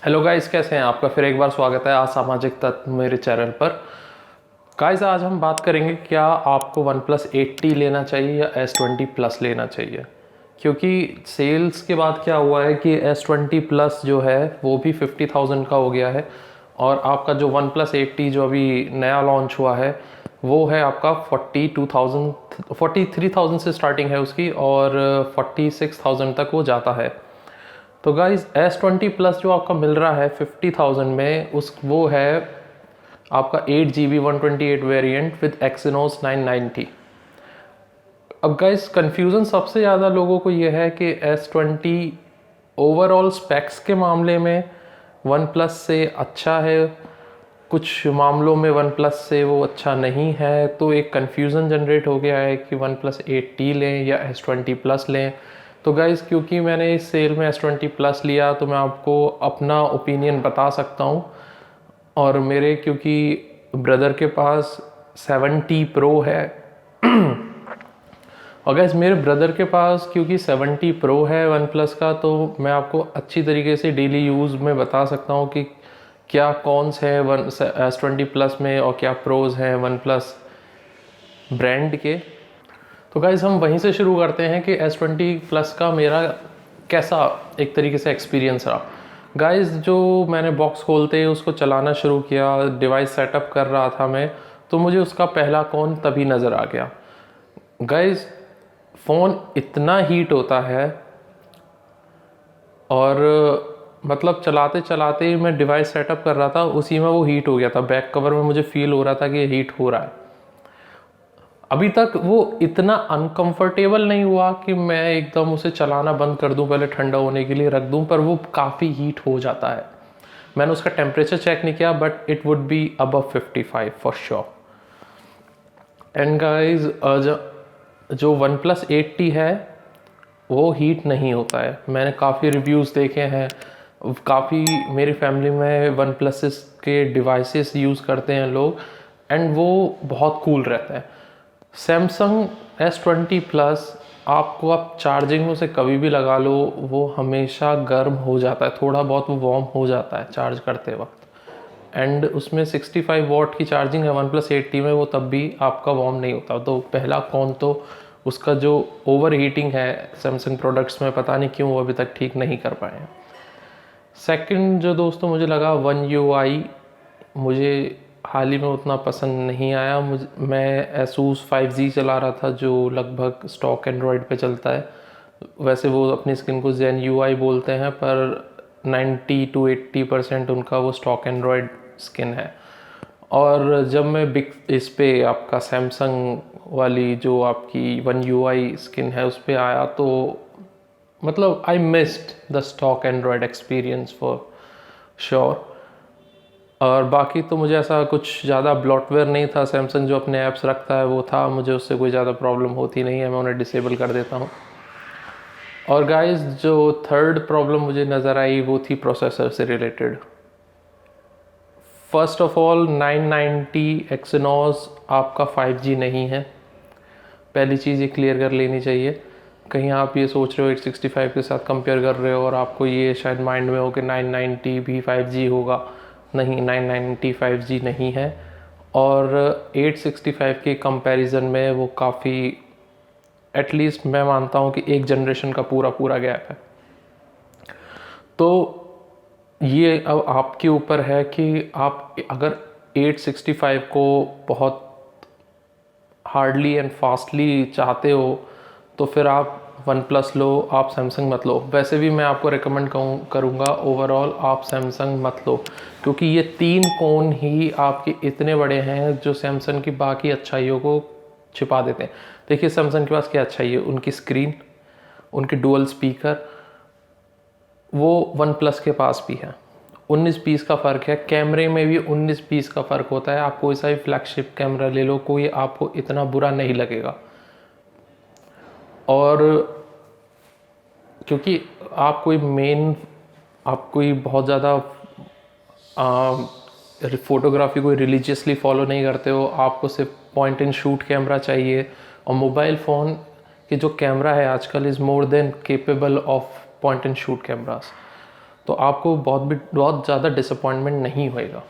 Hello guys, कैसे हैं? आपका फिर एक बार स्वागत है असामाजिक तत्व मेरे चैनल पर। गाइस, आज हम बात करेंगे क्या आपको वन प्लस 80 लेना चाहिए या S20 प्लस लेना चाहिए। क्योंकि सेल्स के बाद क्या हुआ है कि S20 प्लस जो है वो भी 50,000 का हो गया है, और आपका जो वन प्लस 80 जो अभी नया लॉन्च हुआ है वो है आपका 43,000 से स्टार्टिंग है उसकी, और 46,000 तक वो जाता है। तो गाइज S20 प्लस जो आपका मिल रहा है 50,000 में, उस वो है आपका 8 GB 128 वेरिएंट विद Exynos 990। अब गाइज कंफ्यूजन सबसे ज़्यादा लोगों को ये है कि S20 ओवरऑल स्पेक्स के मामले में वन प्लस से अच्छा है, कुछ मामलों में वन प्लस से वो अच्छा नहीं है। तो एक कन्फ्यूज़न जनरेट हो गया है कि वन प्लस 80 लें या S20 प्लस लें। तो गाइज़, क्योंकि मैंने इस सेल में S20 प्लस लिया तो मैं आपको अपना ओपिनियन बता सकता हूँ। और मेरे क्योंकि ब्रदर के पास 70 प्रो है और गाइज़ मेरे ब्रदर के पास क्योंकि 70 प्रो है वन प्लस का, तो मैं आपको अच्छी तरीके से डेली यूज़ में बता सकता हूँ कि क्या कौन से हैं S20 प्लस में और क्या प्रोज हैं वन प्लस ब्रांड के। तो गाइज़ हम वहीं से शुरू करते हैं कि S20 प्लस का मेरा कैसा एक तरीके से एक्सपीरियंस रहा। गाइज़, जो मैंने बॉक्स खोलते ही उसको चलाना शुरू किया, डिवाइस सेटअप कर रहा था मैं, तो मुझे उसका पहला कौन तभी नज़र आ गया। गाइज़, फ़ोन इतना हीट होता है, और मतलब चलाते चलाते ही मैं डिवाइस सेटअप कर रहा था, उसी में वो हीट हो गया था। बैक कवर में मुझे फील हो रहा था कि हीट हो रहा है। अभी तक वो इतना अनकंफर्टेबल नहीं हुआ कि मैं एकदम उसे चलाना बंद कर दूं, पहले ठंडा होने के लिए रख दूं, पर वो काफ़ी हीट हो जाता है। मैंने उसका टेम्परेचर चेक नहीं किया, but it would be above 55 for sure. And guys, जो वन प्लस 80 है वो हीट नहीं होता है। मैंने काफ़ी रिव्यूज़ देखे हैं, काफ़ी मेरी फैमिली में वन प्लसेस के डिवाइसेस यूज़ करते हैं लोग, एंड वो बहुत कूल रहता है। सैमसंग S20 प्लस आपको आप चार्जिंग में उसे कभी भी लगा लो, वो हमेशा गर्म हो जाता है, थोड़ा बहुत वो वार्म हो जाता है चार्ज करते वक्त। एंड उसमें 65 वॉट की चार्जिंग है वन प्लस 80 में, वो तब भी आपका वार्म नहीं होता। तो पहला कौन तो उसका जो ओवर हीटिंग है सैमसंग प्रोडक्ट्स में, पता नहीं क्यों वो अभी तक ठीक नहीं कर पाए हैं। सेकंड जो दोस्तों मुझे लगा वन UI, मुझे हाल ही में उतना पसंद नहीं आया। मैं Asus 5G चला रहा था जो लगभग स्टॉक एंड्रॉयड पे चलता है। वैसे वो अपनी स्किन को Zen UI बोलते हैं, पर 90 to 80% उनका वो स्टॉक एंड्रॉयड स्किन है। और जब मैं बिग इस पे आपका सैमसंग वाली जो आपकी वन UI स्किन है उस पर आया, तो मतलब I missed the stock Android experience for sure. और बाकी तो मुझे ऐसा कुछ ज़्यादा ब्लॉटवेयर नहीं था। सैमसंग जो अपने ऐप्स रखता है वो था, मुझे उससे कोई ज़्यादा प्रॉब्लम होती नहीं है, मैं उन्हें डिसेबल कर देता हूँ। और गाइस, जो थर्ड प्रॉब्लम मुझे नज़र आई वो थी प्रोसेसर से related. First of all 990 Exynos आपका 5G नहीं है, पहली चीज़ ये क्लियर कर लेनी चाहिए। कहीं आप ये सोच रहे हो 865 के साथ कंपेयर कर रहे हो और आपको ये शायद माइंड में हो कि 990 भी 5G होगा। नहीं, 990 5G नहीं है, और 865 के कंपैरिजन में वो काफ़ी, एटलीस्ट मैं मानता हूँ कि एक जनरेशन का पूरा पूरा गैप है। तो ये अब आपके ऊपर है कि आप अगर 865 को बहुत हार्डली एंड फास्टली चाहते हो तो फिर आप वन प्लस लो, आप सैमसंग मत लो। वैसे भी मैं आपको रिकमेंड करूँगा ओवरऑल आप सैमसंग मत लो, क्योंकि ये तीन कोण ही आपके इतने बड़े हैं जो सैमसंग की बाकी अच्छाइयों को छिपा देते हैं। देखिए सैमसंग के पास क्या अच्छाई है, उनकी स्क्रीन, उनके डुअल स्पीकर, वो वन प्लस के पास भी है। 19-20 का फ़र्क है, कैमरे में भी 19-20 का फ़र्क होता है। आप कोई सा भी फ्लैगशिप कैमरा ले लो, कोई आपको इतना बुरा नहीं लगेगा। और क्योंकि आप कोई बहुत ज़्यादा फ़ोटोग्राफी कोई रिलीजियसली फॉलो नहीं करते हो, आपको सिर्फ पॉइंट एंड शूट कैमरा चाहिए। और मोबाइल फ़ोन के जो कैमरा है आजकल is more than capable of point and shoot cameras. तो आपको बहुत ज़्यादा डिसअपॉइंटमेंट नहीं होएगा,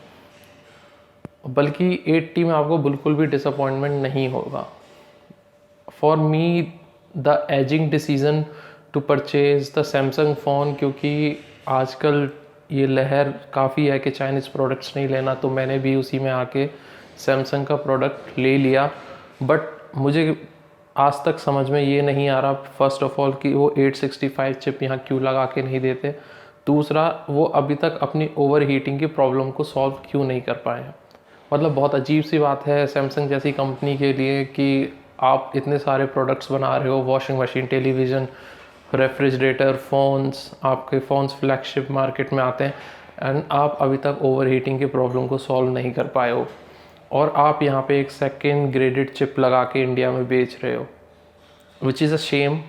बल्कि 80 में आपको बिल्कुल भी डिसअपॉइंटमेंट नहीं होगा। For me the ageing decision to purchase the Samsung phone, क्योंकि आजकल ये लहर काफ़ी है कि चाइनीज़ प्रोडक्ट्स नहीं लेना, तो मैंने भी उसी में आके सैमसंग का प्रोडक्ट ले लिया। बट मुझे आज तक समझ में ये नहीं आ रहा, फर्स्ट ऑफ ऑल कि वो 865 चिप यहाँ क्यों लगा के नहीं देते, दूसरा वो अभी तक अपनी ओवर हीटिंग की प्रॉब्लम को सॉल्व क्यों नहीं कर पाए हैं। मतलब बहुत अजीब सी बात है सैमसंग जैसी कंपनी के लिए कि आप इतने सारे प्रोडक्ट्स बना रहे हो, washing machine, television, refrigerator, phones, आपके फ़ोन्स फ्लैगशिप मार्केट में आते हैं, एंड आप अभी तक ओवर हीटिंग की प्रॉब्लम को सॉल्व नहीं कर पाए हो, और आप यहाँ पे एक सेकेंड ग्रेडेड चिप लगा के इंडिया में बेच रहे हो, which is a shame.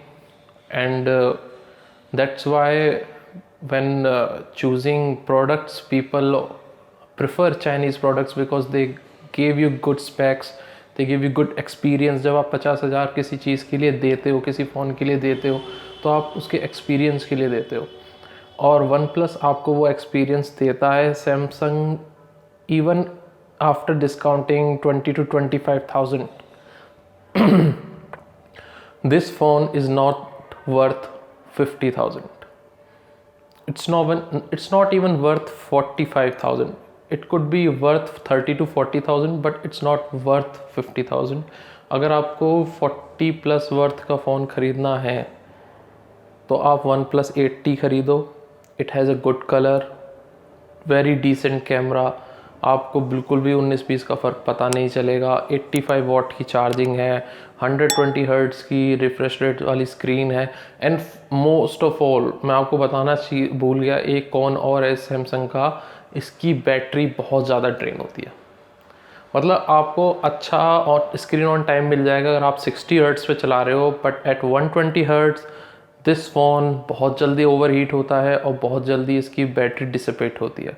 And that's why when choosing products, people prefer Chinese products because they give you good specs, they give you good experience। जब आप 50,000 किसी चीज़ के लिए देते हो, किसी फ़ोन के लिए देते हो, तो आप उसके एक्सपीरियंस के लिए देते हो, और वन प्लस आपको वो एक्सपीरियंस देता है। Samsung even after discounting 20 to 25,000 this phone is not worth 50,000। It's not even worth 45,000। It could be worth 30 to 40,000, but it's not worth 50,000। अगर आपको 40 प्लस वर्थ का फ़ोन ख़रीदना है तो आप वन प्लस 80 ख़रीदो। It has a good colour, very decent camera, आपको बिल्कुल भी 19-20 का फ़र्क पता नहीं चलेगा। 85 वॉट की चार्जिंग है, 120 हर्ट्ज़ की रिफ्रेश रेट वाली स्क्रीन है, एंड मोस्ट ऑफ ऑल मैं आपको बताना भूल गया, एक कौन और है सैमसंग का, इसकी बैटरी बहुत ज़्यादा ड्रेन होती है। मतलब आपको अच्छा और स्क्रीन ऑन टाइम मिल जाएगा अगर आप 60 हर्ट्ज़ पे चला रहे हो, but at 120 hertz this phone बहुत जल्दी ओवर हीट होता है और बहुत जल्दी इसकी बैटरी डिसिपेट होती है।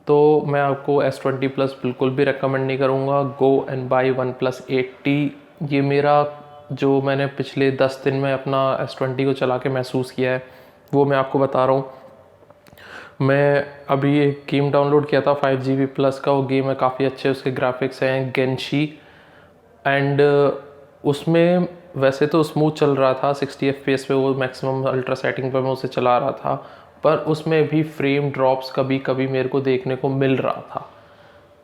तो मैं आपको S20 प्लस बिल्कुल भी रेकमेंड नहीं करूँगा। Go and by one plus 80। ये मेरा जो मैंने पिछले 10 दिन में अपना S20 को चला के महसूस किया है वो मैं आपको बता रहा हूँ। मैं अभी एक गेम डाउनलोड किया था 5GB प्लस का, वो गेम है काफ़ी अच्छे, उसके ग्राफिक्स हैं गेंशी, एंड उसमें वैसे तो स्मूथ चल रहा था, 60 FPS पे, वो मैक्सिमम अल्ट्रा सेटिंग पे मैं उसे चला रहा था, पर उसमें भी फ्रेम ड्रॉप्स कभी कभी मेरे को देखने को मिल रहा था।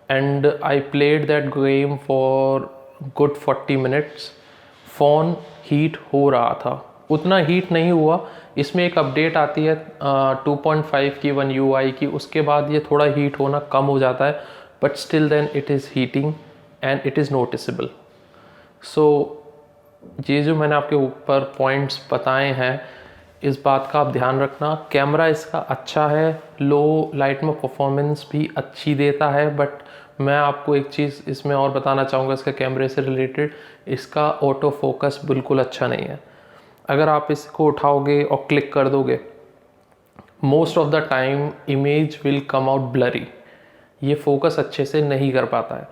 And I played that game for good 40 minutes. Phone heat हो रहा था, उतना हीट नहीं हुआ। इसमें एक अपडेट आती है 2.5 की One UI की, उसके बाद ये थोड़ा हीट होना कम हो जाता है, but still then it is heating and it is noticeable. So ये जो मैंने आपके ऊपर पॉइंट्स बताए हैं, इस बात का आप ध्यान रखना। कैमरा इसका अच्छा है, लो लाइट में परफॉर्मेंस भी अच्छी देता है, बट मैं आपको एक चीज़ इसमें और बताना चाहूँगा इसके कैमरे से रिलेटेड, इसका ऑटो फोकस बिल्कुल अच्छा नहीं है। अगर आप इसको उठाओगे और क्लिक कर दोगे, most of the time image will come out blurry, ये फोकस अच्छे से नहीं कर पाता है।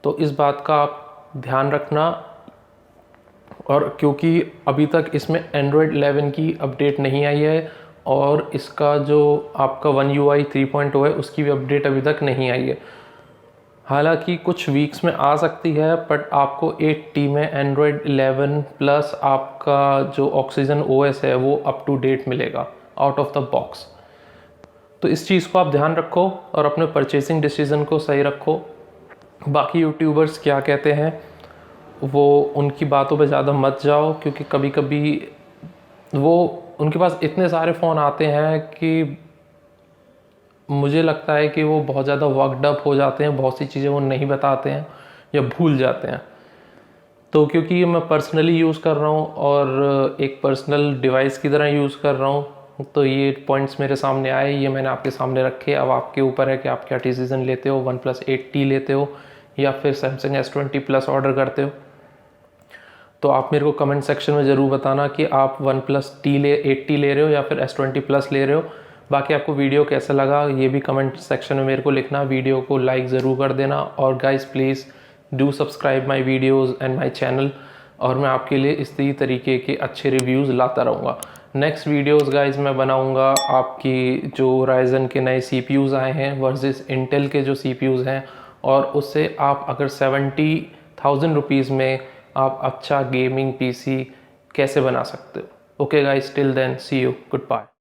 तो इस बात का आप ध्यान रखना। और क्योंकि अभी तक इसमें Android 11 की अपडेट नहीं आई है, और इसका जो आपका One UI 3.0 है उसकी भी अपडेट अभी तक नहीं आई है। हालांकि कुछ वीक्स में आ सकती है, बट आपको 8T में Android 11 प्लस आपका जो Oxygen OS है वो अप टू डेट मिलेगा आउट ऑफ द बॉक्स। तो इस चीज़ को आप ध्यान रखो और अपने परचेसिंग डिसीज़न को सही रखो। बाकी यूट्यूबर्स क्या कहते हैं वो उनकी बातों पे ज़्यादा मत जाओ, क्योंकि कभी कभी वो उनके पास इतने सारे फ़ोन आते हैं कि मुझे लगता है कि वो बहुत ज़्यादा वर्कड अप हो जाते हैं, बहुत सी चीज़ें वो नहीं बताते हैं या भूल जाते हैं। तो क्योंकि मैं पर्सनली यूज़ कर रहा हूँ और एक पर्सनल डिवाइस की तरह यूज़ कर रहा हूँ, तो ये पॉइंट्स मेरे सामने आए, ये मैंने आपके सामने रखे। अब आपके ऊपर है कि आप क्या डिसीज़न लेते हो, वन प्लस 8T लेते हो या फिर सैमसंग S20 प्लस ऑर्डर करते हो। तो आप मेरे को कमेंट सेक्शन में ज़रूर बताना कि आप वन प्लस 8T ले रहे हो या फिर S20 प्लस ले रहे हो। बाकी आपको वीडियो कैसा लगा ये भी कमेंट सेक्शन में मेरे को लिखना। वीडियो को लाइक ज़रूर कर देना, और guys please do subscribe my videos and my channel, और मैं आपके लिए इसी तरीके के अच्छे रिव्यूज़ लाता रहूँगा। नेक्स्ट वीडियोस गाइज मैं बनाऊंगा आपकी जो राइजन के नए CPUs आए हैं वर्सेस इंटेल के जो CPUs हैं, और उससे आप अगर 70,000 रुपीज़ में आप अच्छा गेमिंग PC कैसे बना सकते हो। Okay guys, till then see you, good bye.